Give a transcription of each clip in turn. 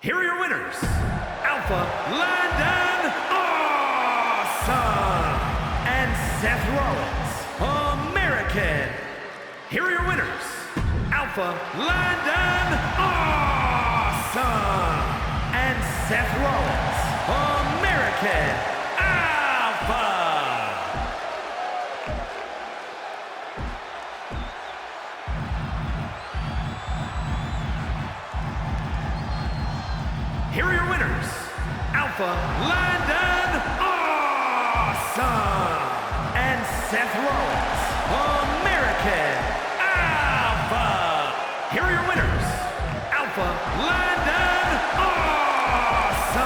Here are your winners, Alpha Landon Awesome and Seth Rollins, American. Here are your winners, Alpha Landon Awesome and Seth Rollins, American Alpha. Here are your winners, Alpha Landon Awesome and Seth Rollins, American Alpha. Here are your winners, Alpha Landon Awesome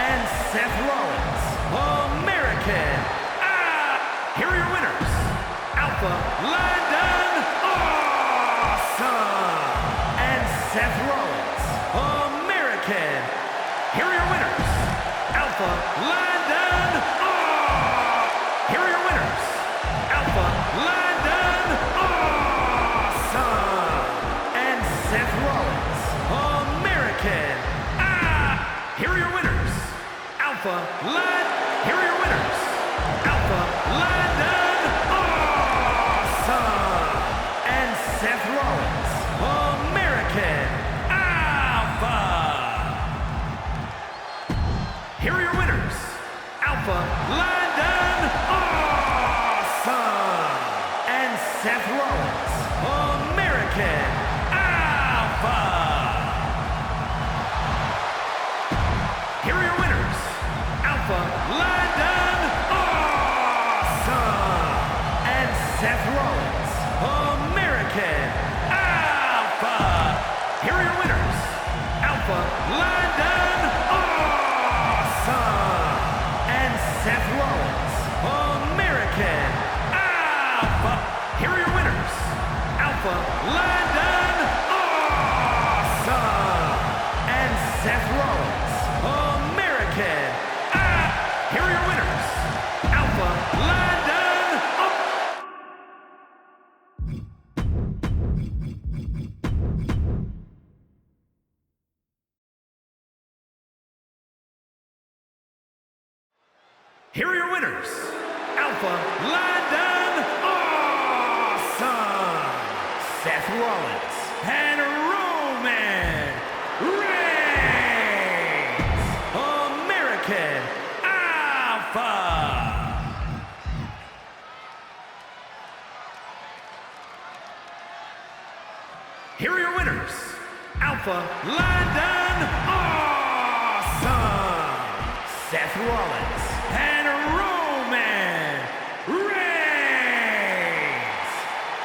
and Seth Rollins, American Alpha. Here are your winners, Alpha Landon Awesome and Seth Rollins, American. Here are your winners, Alpha Landon. Here are your winners, Alpha Landon Awesome and Seth Rollins, American. Here are your winners, Alpha Landon. Here are your winners, Alpha Landon Awesome and Seth Rollins, American Alpha. Here are your winners, Alpha Landon Awesome and Seth Rollins, American Alpha. Here are your winners, Alpha Landon Awesome and Seth Rollins, American Alpha. Here are your winners, Alpha Landon Awesome and Seth Rollins, American Alpha. Here are your winners, Alpha Landon Awesome and Seth Rollins, American Alpha. Here are your winners, Alpha Landon. Here are your winners, Alpha Landon Awesome, Seth Rollins, and Roman Reigns, American Alpha. Here are your winners, Alpha Landon Awesome, Seth Rollins, and Roman Reigns.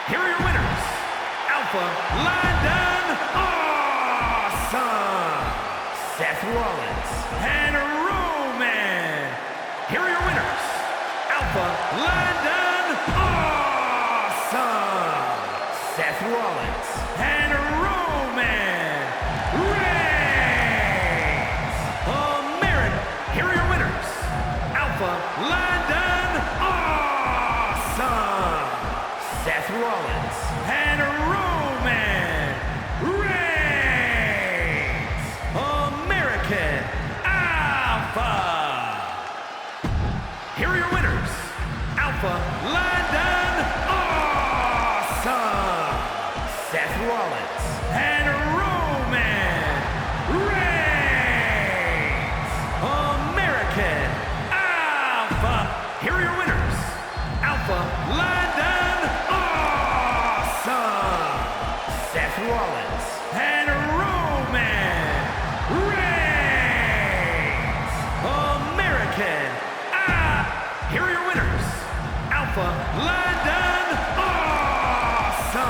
Here are your winners, Alpha Landon Awesome, Seth Rollins, and Roman. Here are your winners, Alpha Landon Awesome, Seth Rollins, and Roman Reigns, American. Here are your winners, Alpha Landon Awesome, Seth Rollins, and Roman Reigns, American Alpha. Here are your winners, Alpha Landon Awesome, Seth Rollins, and Roman Reigns, American Alpha. Here are your winners, Alpha Landon Awesome, Seth Rollins, and Roman Reigns, American Alpha. Here are your winners, Alpha Landon Awesome,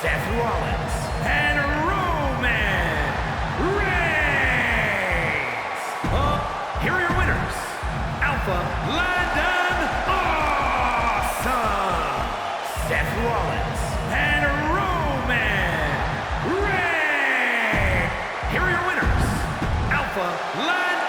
Seth Rollins, and Roman Reigns. Here are your winners, Alpha Landon Awesome, Seth Rollins, and Roman Reigns. Here are your winners, Alpha Landon.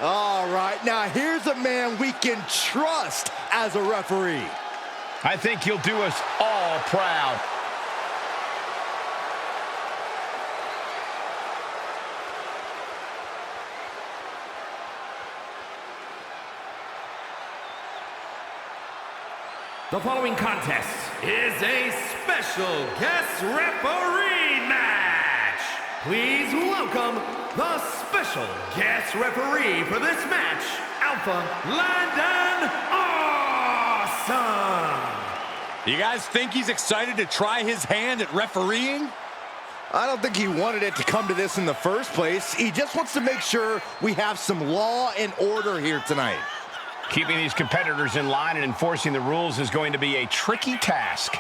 All right, now here's a man we can trust as a referee. I think he'll do us all proud. The following contest is a special guest referee match. Please welcome the special guest referee for this match, Alpha London Awesome. You guys think he's excited to try his hand at refereeing? I don't think he wanted it to come to this in the first place. He just wants to make sure we have some law and order here tonight. Keeping these competitors in line and enforcing the rules is going to be a tricky task.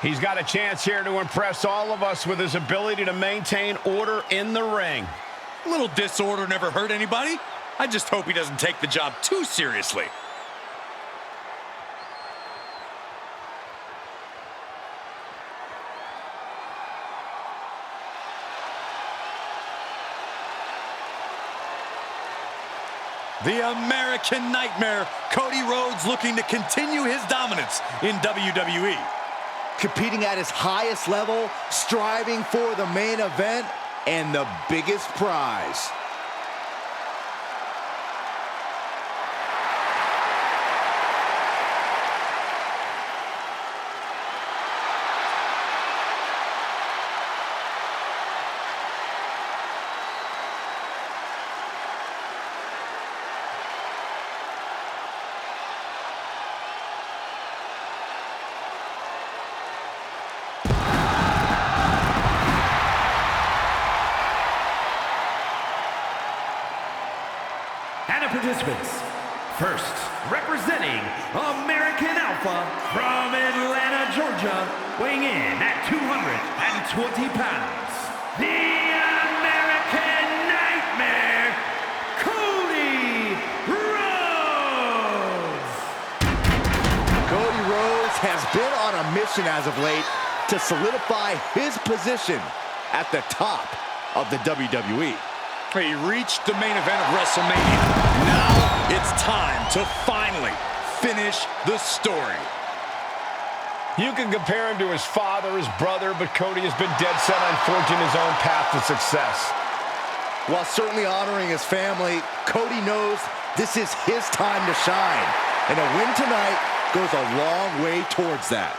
He's got a chance here to impress all of us with his ability to maintain order in the ring. A little disorder never hurt anybody. I just hope he doesn't take the job too seriously. The American Nightmare, Cody Rhodes, looking to continue his dominance in WWE. Competing at his highest level, striving for the main event and the biggest prize. And the participants, first, representing American Alpha from Atlanta, Georgia, weighing in at 220 pounds, the American Nightmare, Cody Rhodes! Cody Rhodes has been on a mission as of late to solidify his position at the top of the WWE. He reached the main event of WrestleMania. Now it's time to finally finish the story. You can compare him to his father, his brother, but Cody has been dead set on forging his own path to success. While certainly honoring his family, Cody knows this is his time to shine. And a win tonight goes a long way towards that.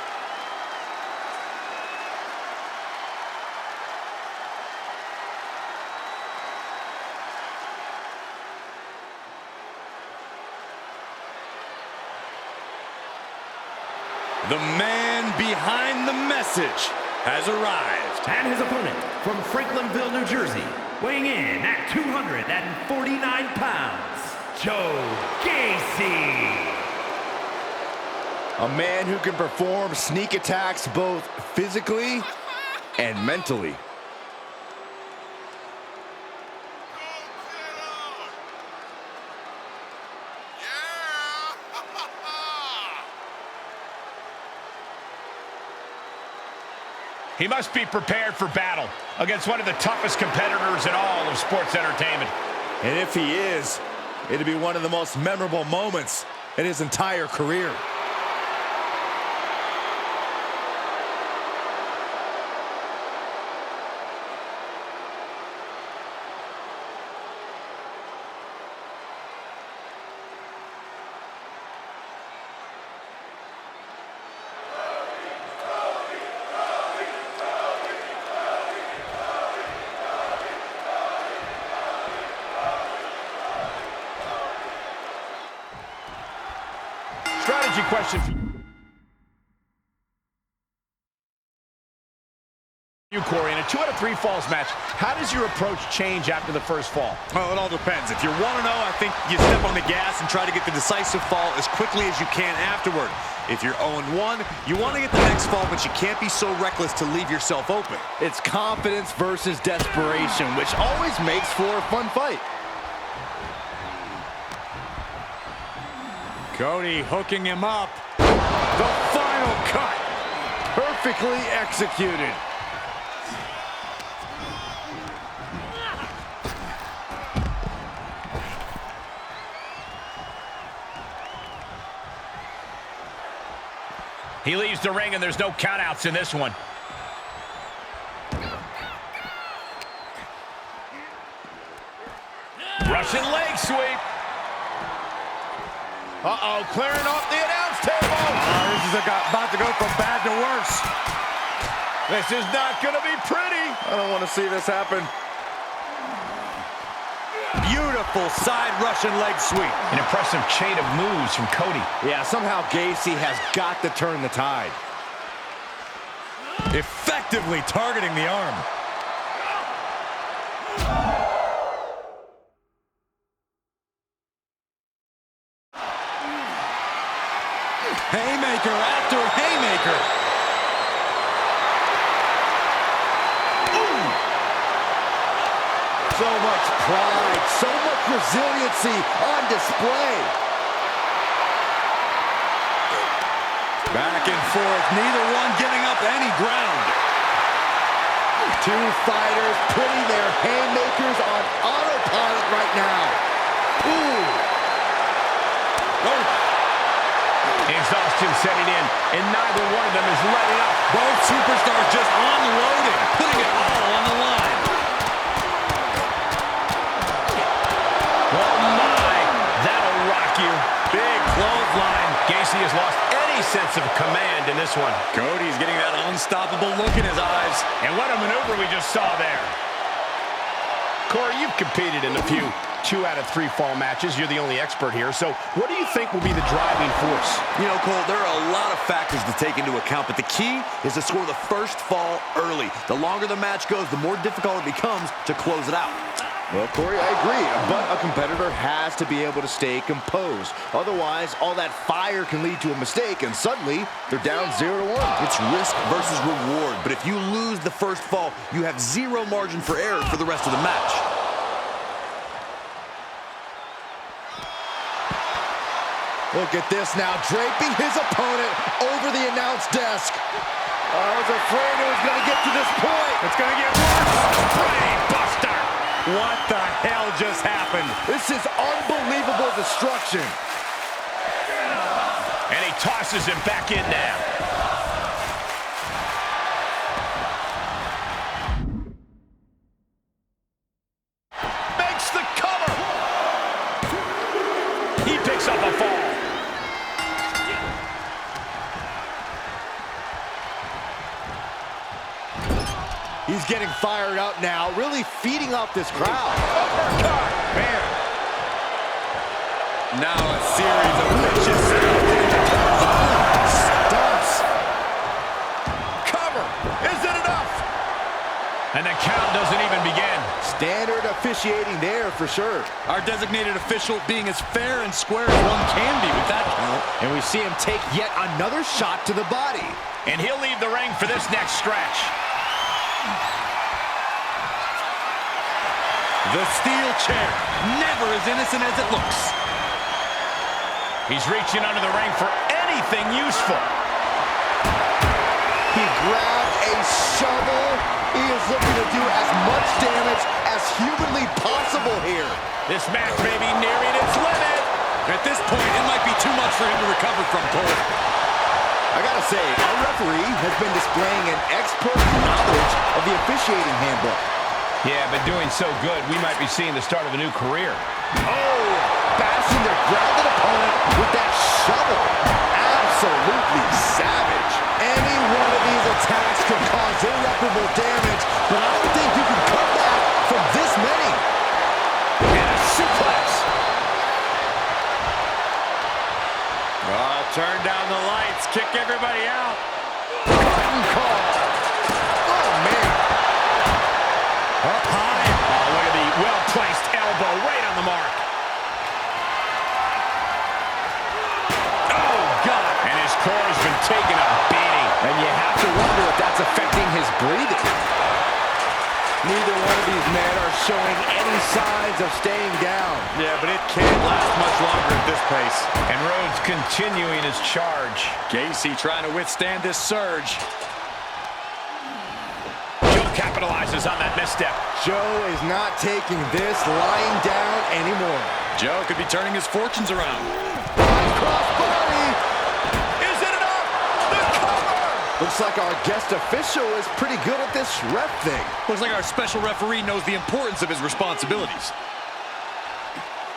The man behind the message has arrived. And his opponent from Franklinville, New Jersey, weighing in at 249 pounds, Joe Gacy. A man who can perform sneak attacks both physically and mentally. He must be prepared for battle against one of the toughest competitors in all of sports entertainment. And if he is, it'll be one of the most memorable moments in his entire career. Strategy question for you, Corey. In a 2 out of 3 falls match, how does your approach change after the first fall? Well, it all depends. If you're 1-0, I think you step on the gas and try to get the decisive fall as quickly as you can afterward. If you're 0-1, you want to get the next fall, but you can't be so reckless to leave yourself open. It's confidence versus desperation, which always makes for a fun fight. Cody hooking him up. The final cut. Perfectly executed. He leaves the ring and there's no countouts in this one. Russian leg sweep. Uh-oh, clearing off the announce table. Oh, this is about to go from bad to worse. This is not going to be pretty. I don't want to see this happen. Beautiful side Russian leg sweep. An impressive chain of moves from Cody. Yeah, somehow Gacy has got to turn the tide. Effectively targeting the arm. Haymaker after haymaker. Ooh. So much pride, so much resiliency on display. Back and forth, neither one giving up any ground. Two fighters putting their haymakers on autopilot right now. Ooh. Oh. Exhaustion setting in, and neither one of them is letting up. Both superstars just unloading, putting it all on the line. Oh my, that'll rock you. Big clothesline. Gacy has lost any sense of command in this one. Cody's getting that unstoppable look in his eyes. And what a maneuver we just saw there. Corey, you've competed in a few 2 out of 3 fall matches. You're the only expert here. So what do you think will be the driving force? You know, Cole, there are a lot of factors to take into account, but the key is to score the first fall early. The longer the match goes, the more difficult it becomes to close it out. Well, Corey, I agree, but a competitor has to be able to stay composed. Otherwise, all that fire can lead to a mistake, and suddenly, they're down 0-1. It's risk versus reward, but if you lose the first fall, you have zero margin for error for the rest of the match. Look at this now, draping his opponent over the announce desk. I was afraid it was going to get to this point. It's going to get worse. Brain buster. What the hell just happened? This is unbelievable destruction. And he tosses him back in now. Makes the cover. He picks up a fall. He's getting fired up now, really feeding off this crowd. Uppercut. Man. Now a series of vicious Stunts. Cover. Is it enough? And the count doesn't even begin. Standard officiating there for sure. Our designated official being as fair and square as one can be with that count. And we see him take yet another shot to the body. And he'll leave the ring for this next stretch. The steel chair, never as innocent as it looks. He's reaching under the ring for anything useful. He grabbed a shovel. He is looking to do as much damage as humanly possible here. This match may be nearing its limit. At this point, it might be too much for him to recover from, Cole. I gotta say, our referee has been displaying an expert knowledge of the officiating handbook. Yeah, but doing so good, we might be seeing the start of a new career. Oh, bashing their grounded opponent with that shovel. Absolutely savage. Any one of these attacks could cause irreparable damage, but I don't think you can come back from this many. And a suplex. Oh, turn down the lights, kick everybody out. Curtain call. Oh, man. Up high. Oh, look at the well-placed elbow right on the mark. Oh, God. And his core has been taking a beating. And you have to wonder if that's affecting his breathing. Neither one of these men are showing any signs of staying down. Yeah, but it can't last much longer at this pace. And Rhodes continuing his charge. Gacy trying to withstand this surge. Joe capitalizes on that misstep. Joe is not taking this lying down anymore. Joe could be turning his fortunes around. Crossbody. Is it enough? The cover! Looks like our guest official is pretty good at this ref thing. Looks like our special referee knows the importance of his responsibilities.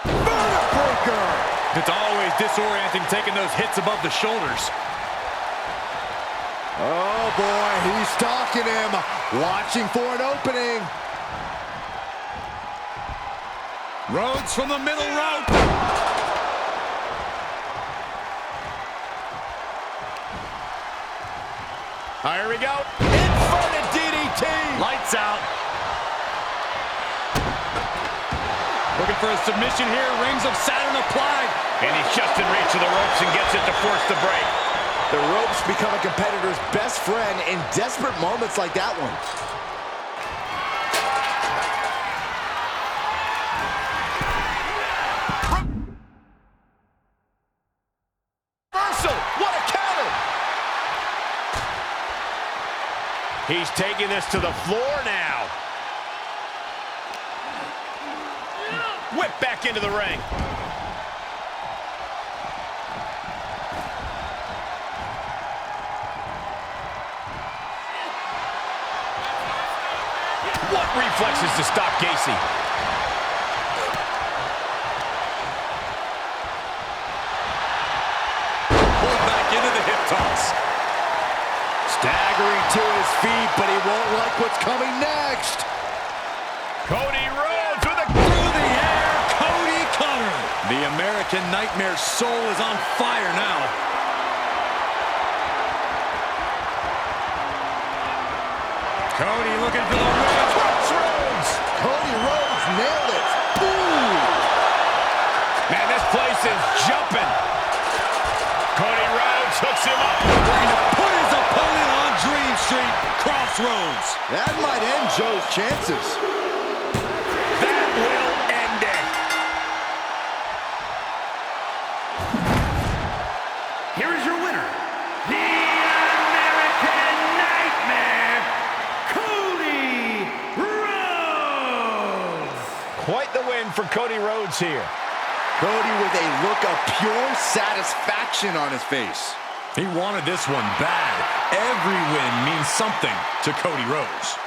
Breaker. It's always disorienting taking those hits above the shoulders. Oh boy, he's stalking him, watching for an opening. Rhodes from the middle rope. Here we go. Inverted DDT. Lights out. Looking for a submission here. Rings of Saturn applied. And he's just in reach of the ropes and gets it to force the break. The ropes become a competitor's best friend in desperate moments like that one. Reversal. What a counter. He's taking this to the floor now. Whip back into the ring. What reflexes to stop Gacy? Pulled back into the hip toss. Staggering to his feet, but he won't like what's coming next. Cody Rhodes with a... Through the air, Cody Cutter. The American Nightmare's soul is on fire now. Cody looking for the win. Cody Rhodes nailed open. Cody Rhodes hooks him up. Looking to put his opponent on Dream Street Crossroads. That might end Joe's chances. That will end it. Here is your winner, the American Nightmare, Cody Rhodes. Quite the win for Cody Rhodes here. Cody with a look of pure satisfaction on his face. He wanted this one bad. Every win means something to Cody Rhodes.